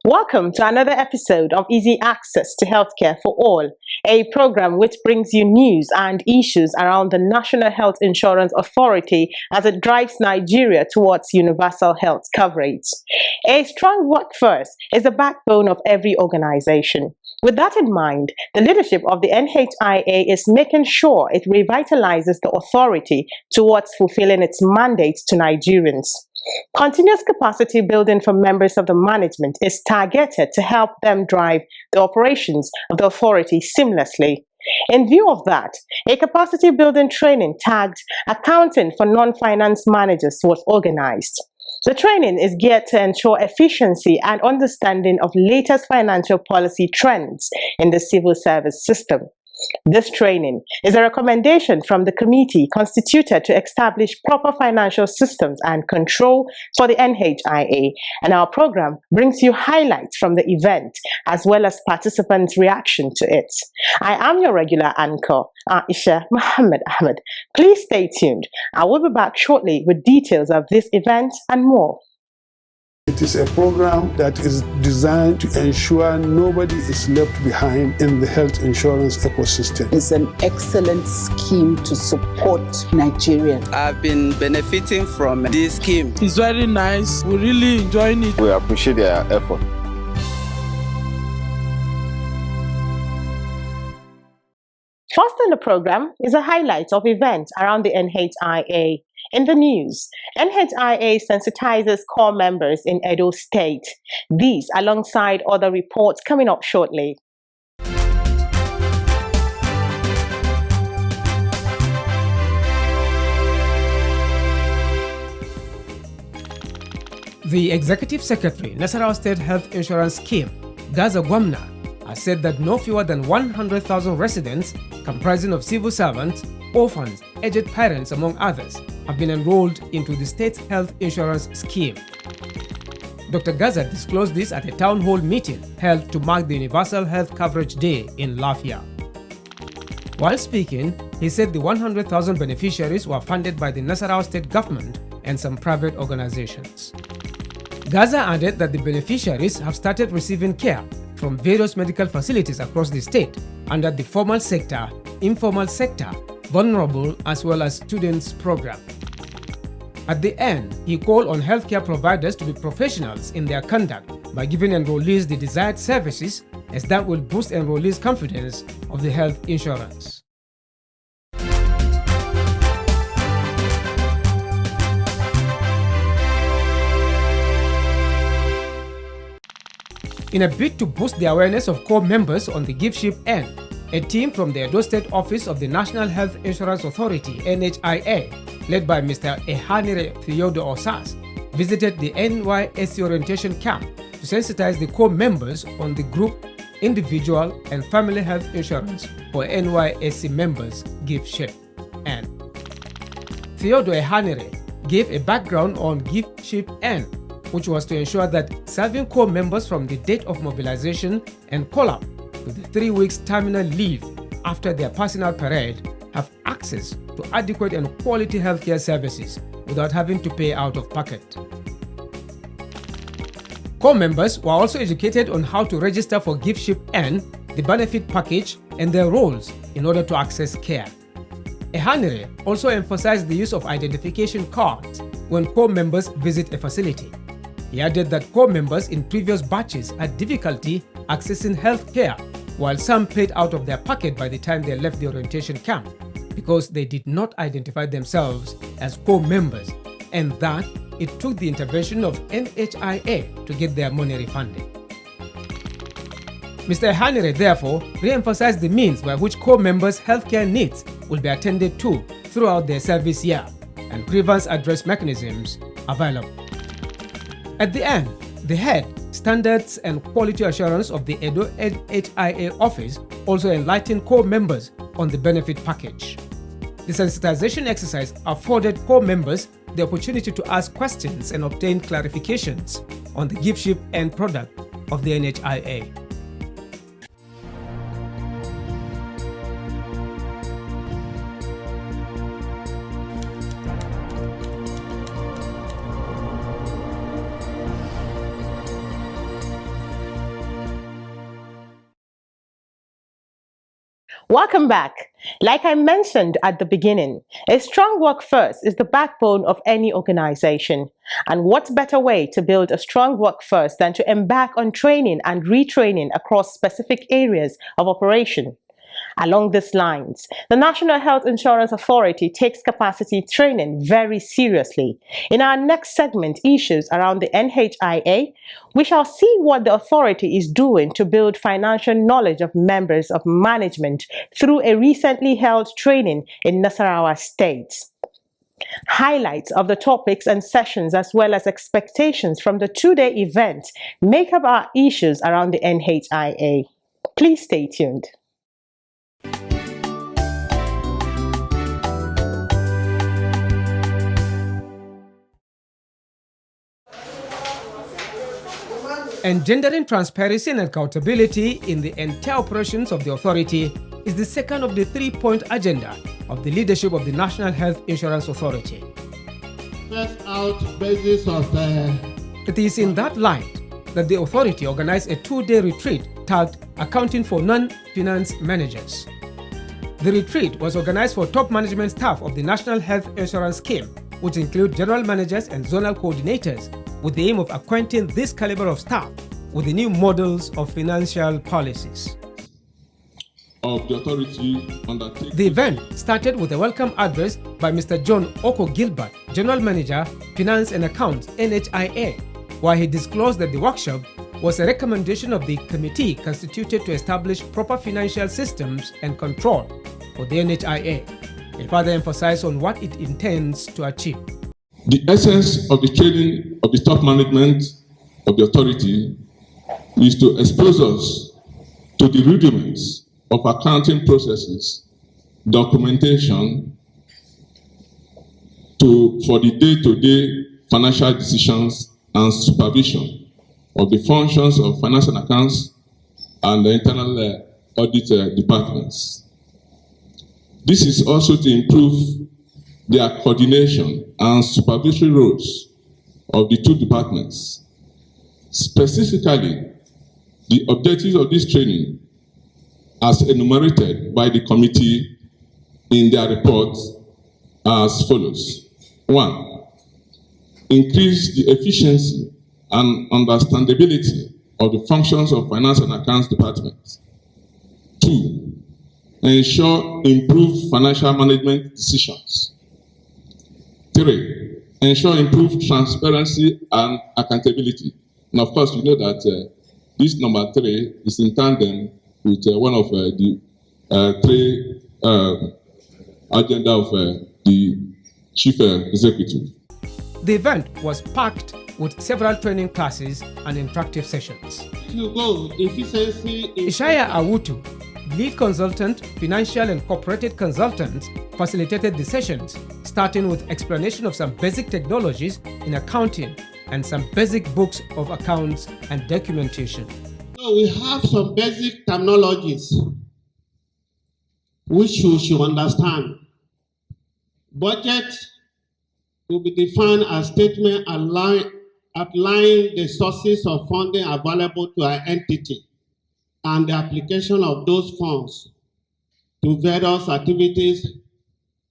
Welcome to another episode of Easy Access to Healthcare for All, a program which brings you news and issues around the National Health Insurance Authority as it drives Nigeria towards universal health coverage. A strong workforce is the backbone of every organization. With that in mind, the leadership of the NHIA is making sure it revitalizes the authority towards fulfilling its mandate to Nigerians. Continuous capacity building for members of the management is targeted to help them drive the operations of the authority seamlessly. In view of that, a capacity building training tagged Accounting for Non-Finance Managers was organized. The training is geared to ensure efficiency and understanding of latest financial policy trends in the civil service system. This training is a recommendation from the committee constituted to establish proper financial systems and control for the NHIA, and our program brings you highlights from the event as well as participants' reaction to it. I am your regular anchor, Aisha Muhammad Ahmed. Please stay tuned. I will be back shortly with details of this event and more. It is a program that is designed to ensure nobody is left behind in the health insurance ecosystem. It's an excellent scheme to support Nigerians. I've been benefiting from this scheme. It's very nice. We're really enjoying it. We appreciate their effort. First on the program is a highlight of events around the NHIA. In the news, NHIA sensitizes core members in Edo State. These alongside other reports coming up shortly. The Executive Secretary, Nasarawa State Health Insurance Scheme, Gaza Gwamna, has said that no fewer than 100,000 residents, comprising of civil servants, orphans, aged parents, among others, have been enrolled into the state's health insurance scheme. Dr. Gaza disclosed this at a town hall meeting held to mark the Universal Health Coverage Day in Lafia. While speaking, he said the 100,000 beneficiaries were funded by the Nasarawa state government and some private organizations. Gaza added that the beneficiaries have started receiving care from various medical facilities across the state under the formal sector, informal sector, vulnerable as well as students program. At the end, he called on healthcare providers to be professionals in their conduct by giving enrollees the desired services, as that will boost enrollees' confidence of the health insurance. In a bid to boost the awareness of core members on the giftship end, a team from the Edo State Office of the National Health Insurance Authority (NHIA), led by Mr. Ehanire Theodore Osas, visited the NYSC orientation camp to sensitize the core members on the group, individual, and family health insurance for NYSC members giftship end. Theodore Ehanire gave a background on giftship end, which was to ensure that serving core members from the date of mobilization and call-up to the 3 weeks terminal leave after their personal parade have access to adequate and quality healthcare services without having to pay out of pocket. Core members were also educated on how to register for giftship and the benefit package and their roles in order to access care. Ehanire also emphasized the use of identification cards when core members visit a facility. He added that core members in previous batches had difficulty accessing health care, while some paid out of their pocket by the time they left the orientation camp because they did not identify themselves as core members, and that it took the intervention of NHIA to get their money refunded. Mr. Ehanire therefore re-emphasized the means by which core members' healthcare needs will be attended to throughout their service year and grievance address mechanisms available. At the end, the head, standards and quality assurance of the Edo NHIA office also enlightened core members on the benefit package. The sensitization exercise afforded core members the opportunity to ask questions and obtain clarifications on the giftship end product of the NHIA. Welcome back. Like I mentioned at the beginning, a strong workforce is the backbone of any organization. And what better way to build a strong workforce than to embark on training and retraining across specific areas of operation? Along these lines, the National Health Insurance Authority takes capacity training very seriously. In our next segment, Issues around the NHIA, we shall see what the authority is doing to build financial knowledge of members of management through a recently held training in Nasarawa State. Highlights of the topics and sessions as well as expectations from the two-day event make up our issues around the NHIA. Please stay tuned. Engendering transparency and accountability in the entire operations of the authority is the second of the three-point agenda of the leadership of the National Health Insurance Authority. First out basis of It is in that light that the authority organized a two-day retreat tagged Accounting for Non-Finance Managers. The retreat was organized for top management staff of the National Health Insurance Scheme, which include general managers and zonal coordinators, with the aim of acquainting this caliber of staff with the new models of financial policies. Of the authority The event started with a welcome address by Mr. John Oko Gilbert, General Manager, Finance and Accounts, NHIA, where he disclosed that the workshop was a recommendation of the committee constituted to establish proper financial systems and control for the NHIA. He further emphasized on what it intends to achieve. The essence of the training of the top management of the authority is to expose us to the rudiments of accounting processes, documentation, for the day-to-day financial decisions and supervision of the functions of finance and accounts and the internal audit departments. This is also to improve their coordination and supervisory roles of the two departments. Specifically, the objectives of this training, as enumerated by the committee in their report, are as follows. 1. Increase the efficiency and understandability of the functions of Finance and Accounts Department. 2. Ensure improved financial management decisions. 3. Ensure improved transparency and accountability. And of course, you know that this number 3 is in tandem with one of the three agenda of the Chief Executive. The event was packed with several training classes and interactive sessions. Ishaya Awutu, lead consultant, financial and corporate consultant, facilitated the sessions, starting with explanation of some basic technologies in accounting and some basic books of accounts and documentation. So we have some basic terminologies which you should understand. Budget will be defined as statement outlining the sources of funding available to an entity and the application of those funds to various activities,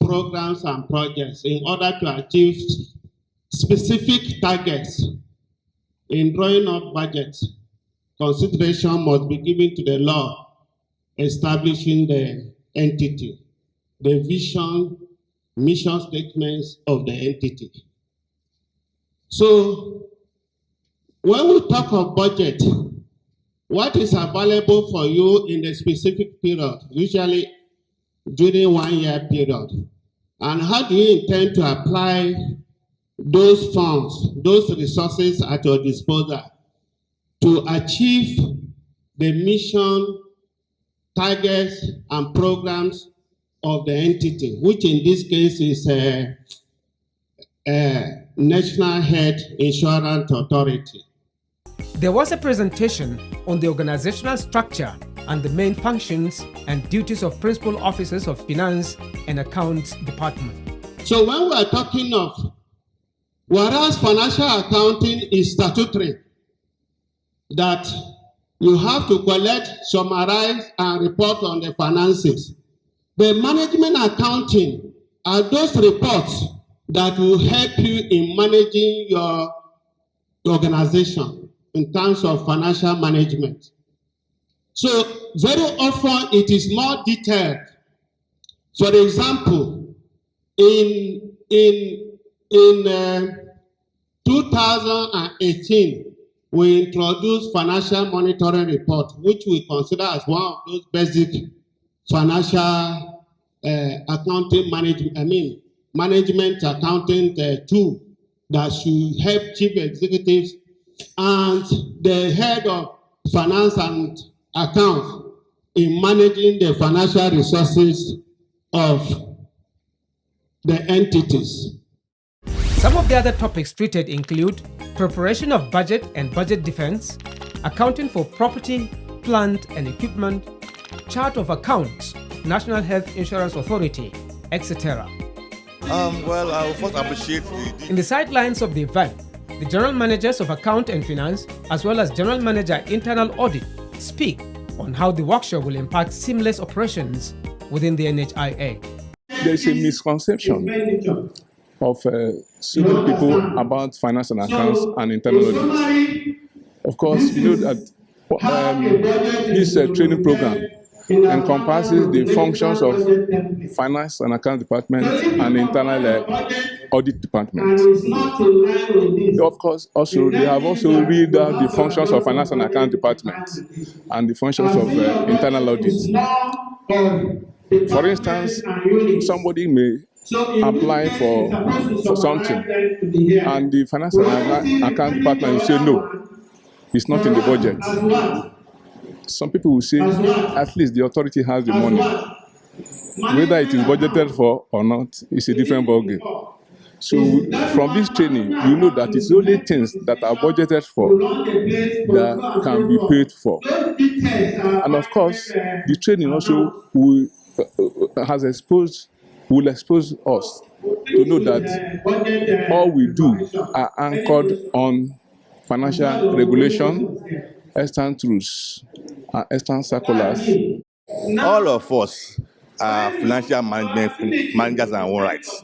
programs, and projects in order to achieve specific targets. In drawing up budgets, consideration must be given to the law establishing the entity, the vision, mission statements of the entity. So, when we talk of budget, what is available for you in the specific period, usually during 1 year period, and how do you intend to apply those funds, those resources at your disposal to achieve the mission, targets, and programs of the entity, which in this case is a National Health Insurance Authority. There was a presentation on the organizational structure and the main functions and duties of principal officers of Finance and Accounts Department. So when we are talking of, whereas financial accounting is statutory, that You have to collect, summarize, and report on the finances. The management accounting are those reports that will help you in managing your organization in terms of financial management. So very often it is more detailed. For example, in 2018, we introduced financial monitoring report, which we consider as one of those basic financial accounting management accounting tool that should help chief executives and the head of finance and accounts in managing the financial resources of the entities. Some of the other topics treated include preparation of budget and budget defense, accounting for property, plant and equipment, chart of accounts, National Health Insurance Authority, etc. Well, I will first appreciate In the sidelines of the event, the General Managers of Account and Finance, as well as General Manager Internal Audit, speak on how the workshop will impact seamless operations within the NHIA. There's a misconception of certain people about finance and accounts and internal audit. Of course, you know that this training program encompasses the functions of finance and account department and internal audit department. Of course, also they have also read out the functions of finance and account department and the functions of internal audit. For instance, somebody may apply for something, and the finance and account department will say no, it's not in the budget. Some people will say at least the authority has the money. Whether it is budgeted for or not is a different ballgame. So from this training, you know that it's only things that are budgeted for that can be paid for. And of course, the training also will expose us to know that all we do are anchored on financial regulation, extant rules, and extant circulars. all of us are financial managers in our own rights.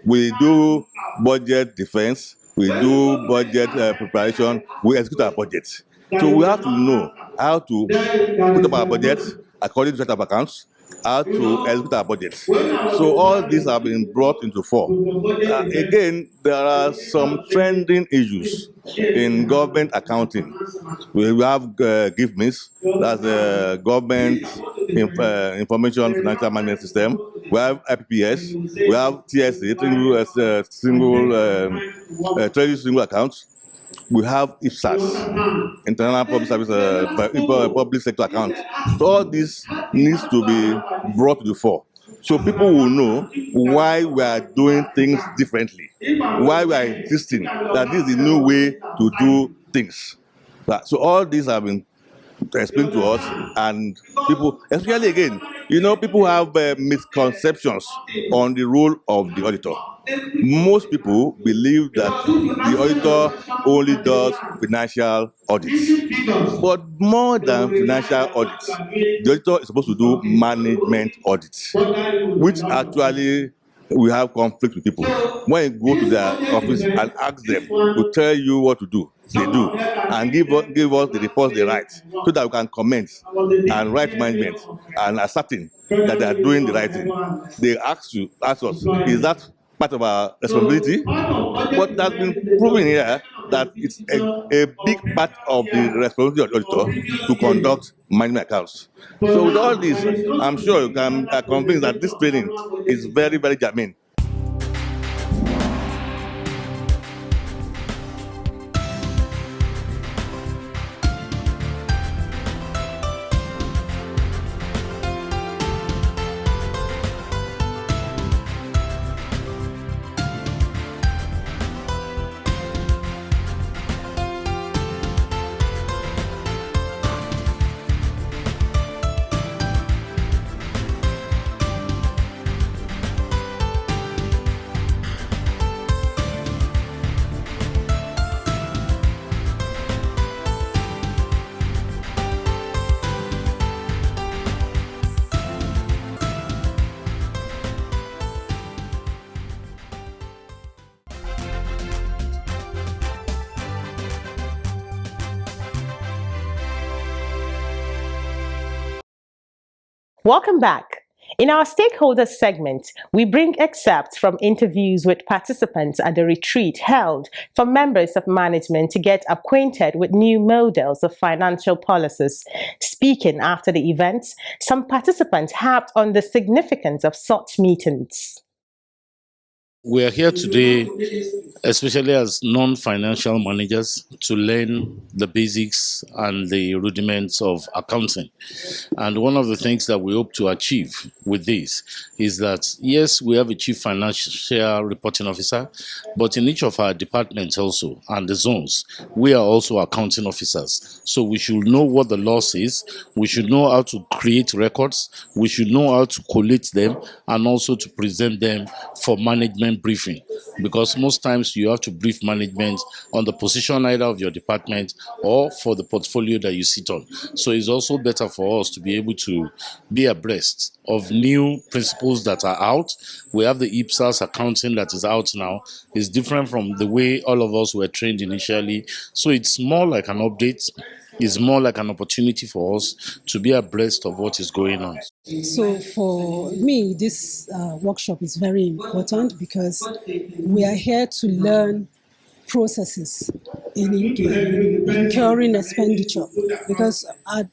We do budget defense, we do budget preparation, we execute our budget. So we have to know how to put up our budget according to set of accounts, how to execute our budget. So all these have been brought into fore. Again, there are some trending issues in government accounting. We have GIFMIS, that's the Government Information Financial Management System. We have IPPS, we have TSA, Treasury Single Accounts. We have IPSAS, Internal Public Service Public Sector Account. So all this needs to be brought to the fore. So people will know why we are doing things differently, why we are insisting that this is the new way to do things. So all these have been explained to us, and people, especially again, people have misconceptions on the role of the auditor. Most people believe that the auditor only does financial audits. But more than financial audits, the auditor is supposed to do management audits, which actually we have conflict with people. When you go to their office and ask them to tell you what to do, they do, and give us the reports they write, so that we can comment and write management and ascertain that they are doing the right thing. They ask us, is that part of our responsibility? But that's been proven here that it's a big part of the responsibility of the auditor to conduct management accounts. So with all this, I'm sure you can convince that this training is very, very germane. Welcome back. In our stakeholders segment, we bring excerpts from interviews with participants at the retreat held for members of management to get acquainted with new models of financial policies. Speaking after the event, some participants harped on the significance of such meetings. We are here today, especially as non-financial managers, to learn the basics and the rudiments of accounting. And one of the things that we hope to achieve with this is that, yes, we have a chief financial reporting officer, but in each of our departments also, and the zones, we are also accounting officers. So we should know what the loss is, we should know how to create records, we should know how to collate them, and also to present them for management briefing, because most times you have to brief management on the position either of your department or for the portfolio that you sit on. So it's also better for us to be able to be abreast of new principles that are out. We have the IPSAS accounting that is out now. It's different from the way all of us were trained initially. So it's more like an update. It's more like an opportunity for us to be abreast of what is going on. So for me, this workshop is very important because we are here to learn processes in incurring expenditure. Because at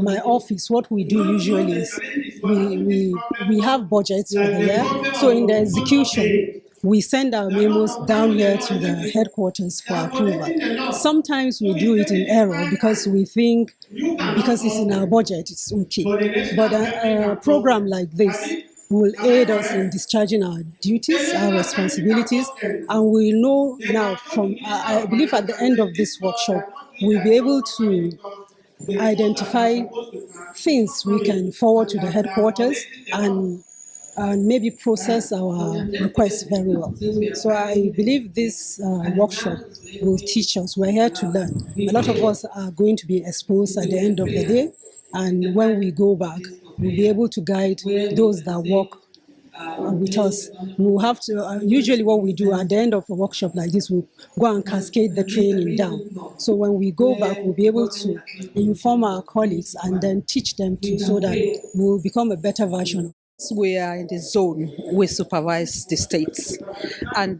my office, what we do usually is we have budgets for the year. So in the execution, we send our memos down here to the headquarters for approval. Sometimes we do it in error because we think because it's in our budget, it's okay. But a program like this will aid us in discharging our duties, our responsibilities, and we know now from, I believe at the end of this workshop, we'll be able to identify things we can forward to the headquarters and maybe process our requests very well. So I believe this workshop will teach us. We're here to learn. A lot of us are going to be exposed at the end of the day, and when we go back, we'll be able to guide those that work with us. We'll have to, usually what we do at the end of a workshop like this, we'll go and cascade the training down. So when we go back, we'll be able to inform our colleagues and then teach them too, so that we'll become a better version. We are in the zone, we supervise the states, and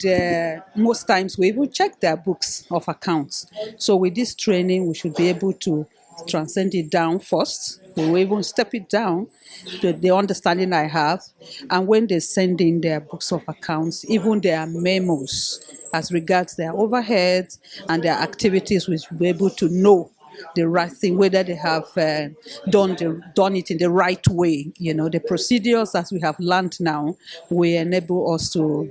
most times we even check their books of accounts. So with this training, we should be able to transcend it down first. We will even step it down to the understanding I have, and when they send in their books of accounts, even their memos as regards their overheads and their activities, we should be able to know the right thing, whether they have done it in the right way. You know, the procedures as we have learned now will enable us to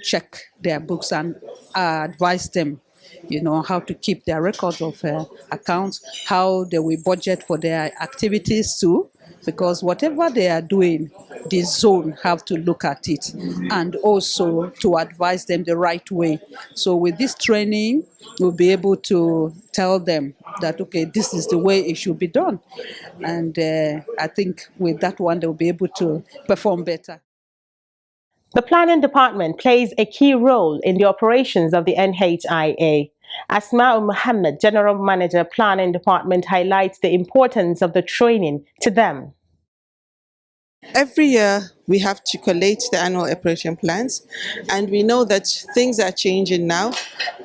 check their books and advise them, you know, how to keep their records of accounts, how they will budget for their activities too, because whatever they are doing, the zone have to look at it and also to advise them the right way. So with this training, we'll be able to tell them that, okay, this is the way it should be done. And I think with that one, they'll be able to perform better. The planning department plays a key role in the operations of the NHIA. Asma'u Muhammad, General Manager, Planning Department, highlights the importance of the training to them. Every year, we have to collate the annual operation plans, and we know that things are changing now.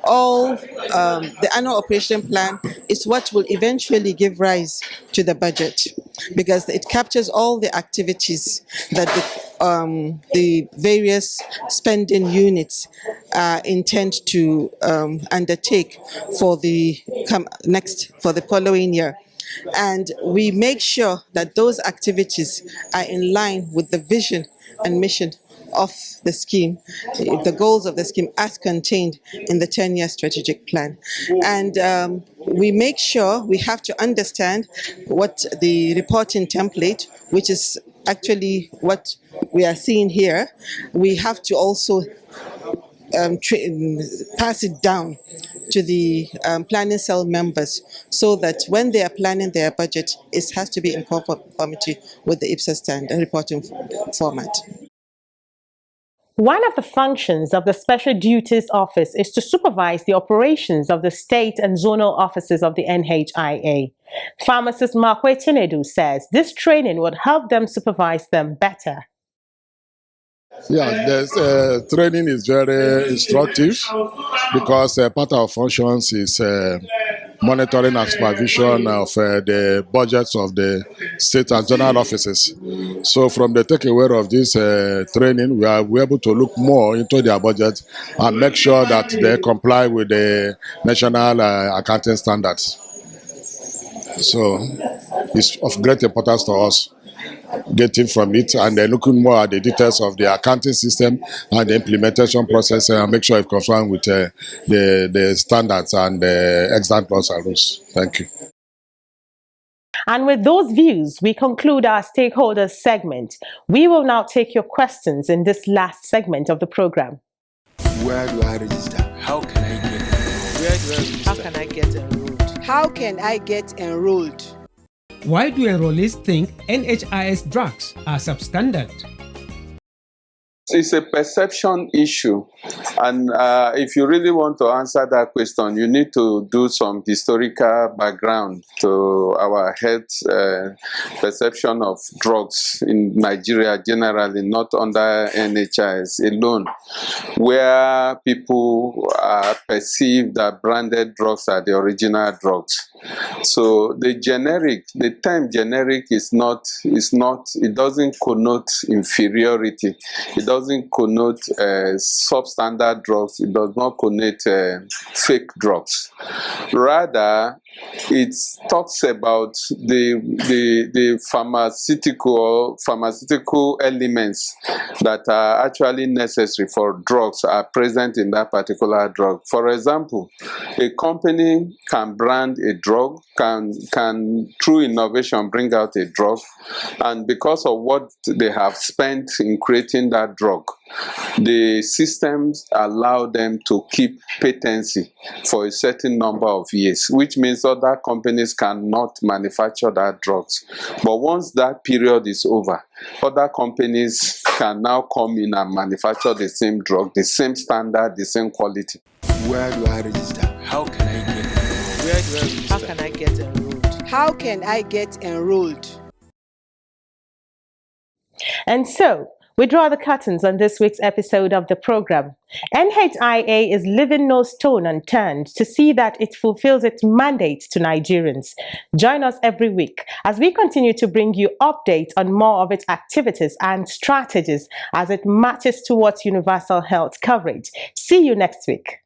The annual operation plan is what will eventually give rise to the budget, because it captures all the activities that the various spending units intend to undertake for the following year. And we make sure that those activities are in line with the vision and mission of the scheme, the goals of the scheme as contained in the 10-year strategic plan. And we make sure we have to understand what the reporting template, which is actually what we are seeing here, we have to also pass it down to the planning cell members, so that when they are planning their budget, it has to be in conformity with the IPSA standard reporting format. One of the functions of the Special Duties Office is to supervise the operations of the state and zonal offices of the NHIA. Pharmacist Markwe Tinedu says this training would help them supervise them better. Yeah, the training is very instructive because part of our functions is monitoring and supervision of the budgets of the state and zonal offices. So from the takeaway of this training, we're able to look more into their budget and make sure that they comply with the national accounting standards. So it's of great importance to us getting from it and then looking more at the details of the accounting system and the implementation process and make sure it conforms with the standards and the extant laws and rules. Thank you. And with those views, we conclude our stakeholders segment. We will now take your questions in this last segment of the program. Where do I register? How can I get enrolled? Where do I register? How can I get enrolled? How can I get enrolled? Why do enrollees think NHIA's drugs are substandard? It's a perception issue, and if you really want to answer that question, you need to do some historical background to our health perception of drugs in Nigeria generally, not under NHIS alone, where people perceive that branded drugs are the original drugs. So the term generic it doesn't connote inferiority. It doesn't connote substandard drugs. It does not connote fake drugs. Rather, it talks about the pharmaceutical elements that are actually necessary for drugs are present in that particular drug. For example, a company can brand a drug, can through innovation bring out a drug, and because of what they have spent in creating that drug, the systems allow them to keep patency for a certain number of years, which means other companies cannot manufacture that drugs. But once that period is over, other companies can now come in and manufacture the same drug, the same standard, the same quality. Where do I register? How can I get enrolled? Where do I register? How can I get enrolled? How can I get enrolled? And so, we draw the curtains on this week's episode of the program. NHIA is leaving no stone unturned to see that it fulfills its mandate to Nigerians. Join us every week as we continue to bring you updates on more of its activities and strategies as it marches towards universal health coverage. See you next week.